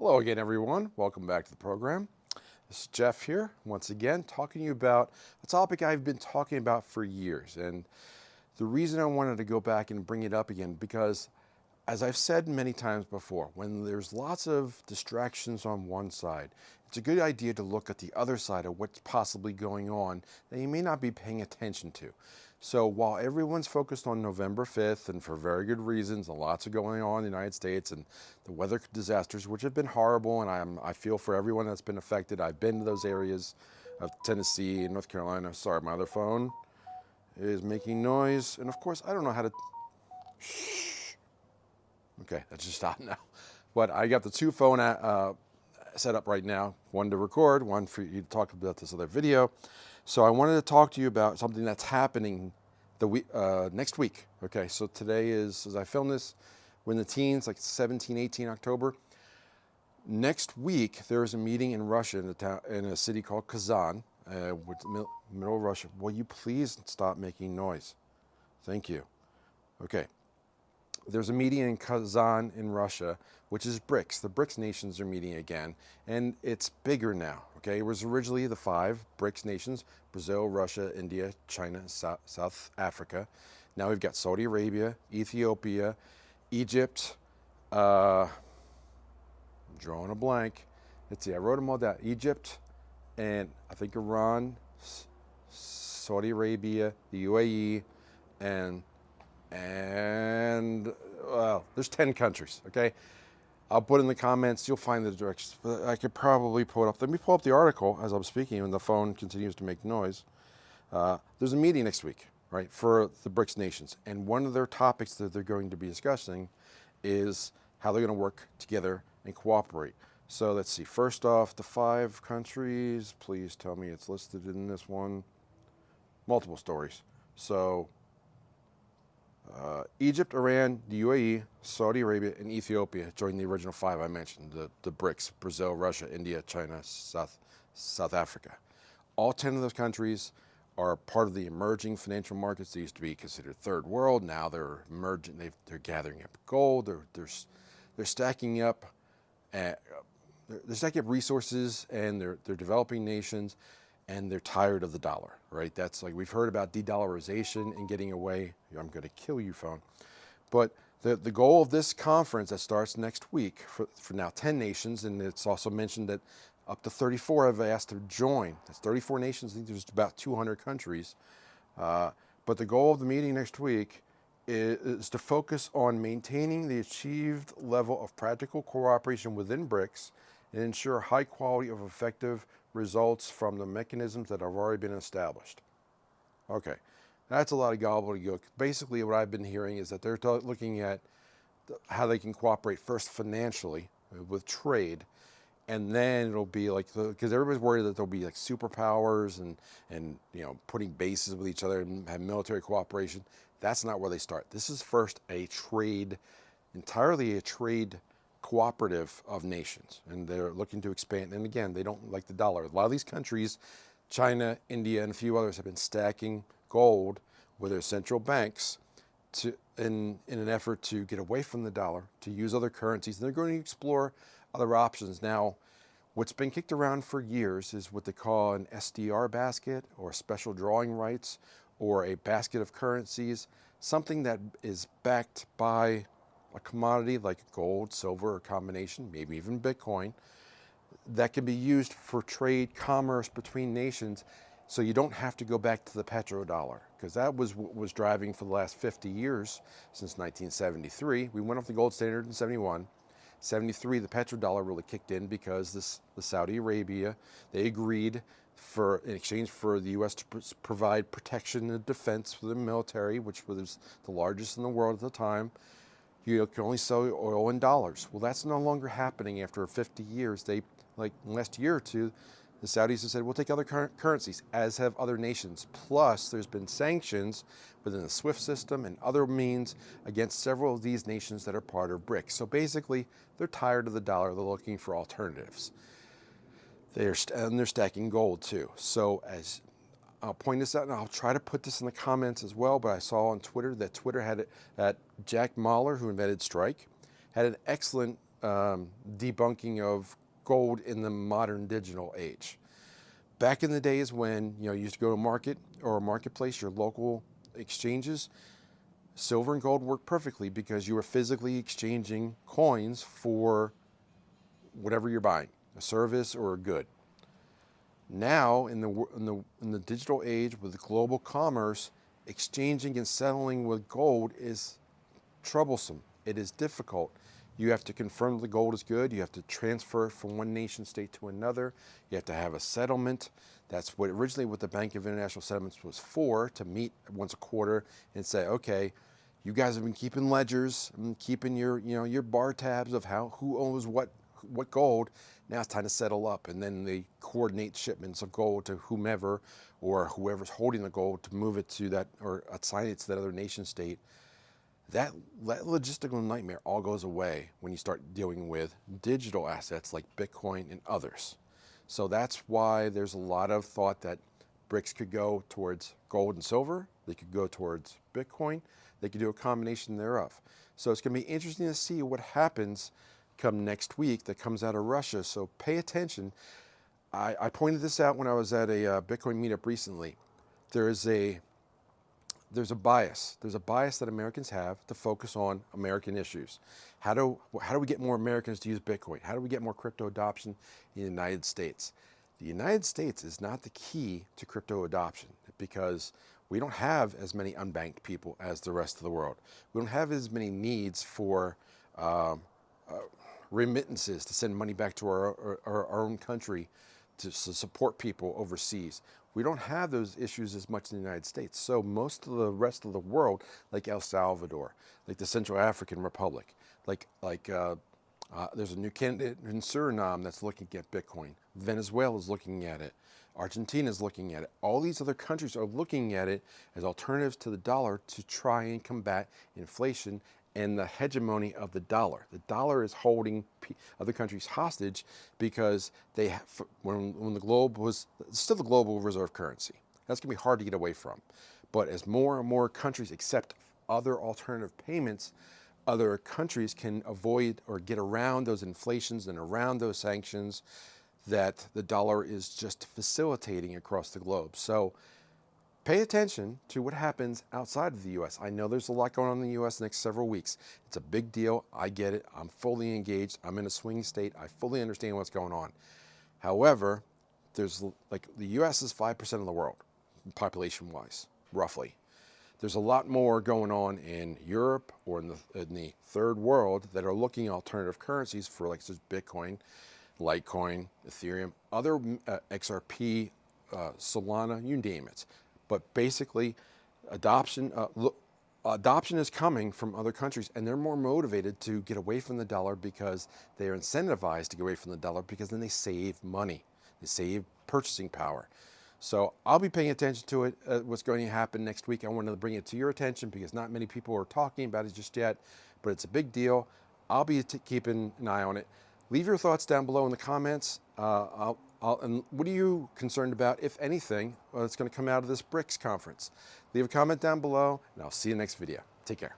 Hello again, everyone. Welcome back to the program. This is Jeff here, once again, talking to you about a topic I've been talking about for years. And the reason I wanted to go back and bring it up again, because as I've said many times before, when there's lots of distractions on one side, it's a good idea to look at the other side of what's possibly going on that you may not be paying attention to. So while everyone's focused on November 5th, and for very good reasons, and lots of going on in the United States, and the weather disasters, which have been horrible, and I feel for everyone that's been affected. I've been to those areas of Tennessee and North Carolina. Sorry, my other phone is making noise. And of course, I don't know how to... Shh. Okay, that just stopped now. But I got the two phone set up right now, one to record, one for you to talk about this other video. So I wanted to talk to you about something that's happening next week. Okay, so today is, as I film this, we're in the teens, like 17, 18 October. Next week, there is a meeting in Russia, in a city called Kazan, with the middle of Russia. Will you please stop making noise? Thank you. Okay. There's a meeting in Kazan in Russia, which is BRICS. The BRICS nations are meeting again, and it's bigger now. Okay, it was originally the 5 BRICS nations: Brazil, Russia, India, China, South Africa. Now we've got Saudi Arabia, Ethiopia, Egypt, I'm drawing a blank. Let's see, I wrote them all down. Egypt, and I think Iran, Saudi Arabia, the UAE, and well, there's 10 countries, okay? I'll put in the comments, you'll find the directions, but I could probably pull it up. Let me pull up the article as I'm speaking, and the phone continues to make noise. There's a meeting next week, right, for the BRICS nations, and one of their topics that they're going to be discussing is how they're going to work together and cooperate. So let's see, first off, the 5 countries, please tell me it's listed in this one. Multiple stories. So Egypt, Iran, the UAE, Saudi Arabia, and Ethiopia joined the original 5 I mentioned, the BRICS: Brazil, Russia, India, China, South Africa. All 10 of those countries are part of the emerging financial markets. They used to be considered third world. Now they're emerging. They're gathering up gold. They're stacking up. They're stacking up resources, and they're developing nations. And they're tired of the dollar, right? That's like, we've heard about de-dollarization and getting away. I'm going to kill you, phone. But the goal of this conference that starts next week for now 10 nations, and it's also mentioned that up to 34 have asked to join. That's 34 nations. I think there's about 200 countries. But the goal of the meeting next week is to focus on maintaining the achieved level of practical cooperation within BRICS and ensure high quality of effective results from the mechanisms that have already been established. Okay, that's a lot of gobbledygook. Basically, what I've been hearing is that they're looking at how they can cooperate first financially with trade, and then it'll be like, because everybody's worried that there'll be like superpowers and you know, putting bases with each other and have military cooperation. That's not where they start. This is first entirely a trade cooperative of nations, and they're looking to expand. And again, they don't like the dollar. A lot of these countries, China, India, and a few others, have been stacking gold with their central banks in an effort to get away from the dollar, to use other currencies. And they're going to explore other options. Now, what's been kicked around for years is what they call an SDR basket, or special drawing rights, or a basket of currencies, something that is backed by a commodity like gold, silver, or combination, maybe even Bitcoin, that can be used for trade, commerce between nations, so you don't have to go back to the petrodollar, because that was what was driving for the last 50 years, since 1973. We went off the gold standard in 71. 73, the petrodollar really kicked in because the Saudi Arabia, they agreed in exchange for the U.S. to provide protection and defense for the military, which was the largest in the world at the time. You can only sell oil in dollars. Well, that's no longer happening after 50 years. Like last year or two, the Saudis have said, we'll take other currencies, as have other nations. Plus, there's been sanctions within the SWIFT system and other means against several of these nations that are part of BRICS. So basically, they're tired of the dollar. They're looking for alternatives. They're stacking gold too. So as I'll point this out, and I'll try to put this in the comments as well, but I saw on Twitter that Twitter had that Jack Mallers, who invented Strike, had an excellent debunking of gold in the modern digital age. Back in the days when you used to go to a market or a marketplace, your local exchanges, silver and gold worked perfectly because you were physically exchanging coins for whatever you're buying, a service or a good. Now, in the digital age with global commerce, exchanging and settling with gold is troublesome. It is difficult. You have to confirm the gold is good. You have to transfer it from one nation state to another. You have to have a settlement. That's what originally what the Bank of International Settlements was for, to meet once a quarter and say, okay, you guys have been keeping ledgers and keeping your bar tabs of who owes what gold. Now it's time to settle up, and then they coordinate shipments of gold to whomever or whoever's holding the gold to move it to that or assign it to that other nation state. That logistical nightmare all goes away when you start dealing with digital assets like Bitcoin and others. So that's why there's a lot of thought that BRICS could go towards gold and silver. They could go towards Bitcoin. They could do a combination thereof. So it's going to be interesting to see what happens come next week that comes out of Russia. So pay attention. I pointed this out when I was at a Bitcoin meetup recently. There's a bias. There's a bias that Americans have to focus on American issues. How do we get more Americans to use Bitcoin? How do we get more crypto adoption in the United States? The United States is not the key to crypto adoption because we don't have as many unbanked people as the rest of the world. We don't have as many needs for remittances to send money back to our own country to support people overseas. We don't have those issues as much in the United States. So most of the rest of the world, like El Salvador, like the Central African Republic, there's a new candidate in Suriname that's looking at Bitcoin. Venezuela is looking at it. Argentina is looking at it. All these other countries are looking at it as alternatives to the dollar to try and combat inflation and the hegemony of the dollar. The dollar is holding other countries hostage because when the globe was still the global reserve currency. That's going to be hard to get away from. But as more and more countries accept other alternative payments, other countries can avoid or get around those inflations and around those sanctions that the dollar is just facilitating across the globe. So pay attention to what happens outside of the U.S. I know there's a lot going on in the U.S. the next several weeks. It's a big deal. I get it. I'm fully engaged. I'm in a swing state. I fully understand what's going on. However, the U.S. is 5% of the world, population-wise, roughly. There's a lot more going on in Europe or in the third world that are looking at alternative currencies for like Bitcoin, Litecoin, Ethereum, other XRP, Solana, you name it. But basically, adoption is coming from other countries, and they're more motivated to get away from the dollar because they are incentivized to get away from the dollar because then they save money. They save purchasing power. So I'll be paying attention to it, what's going to happen next week. I wanted to bring it to your attention because not many people are talking about it just yet, but it's a big deal. I'll be keeping an eye on it. Leave your thoughts down below in the comments. And what are you concerned about, if anything, that's going to come out of this BRICS conference? Leave a comment down below, and I'll see you next video. Take care.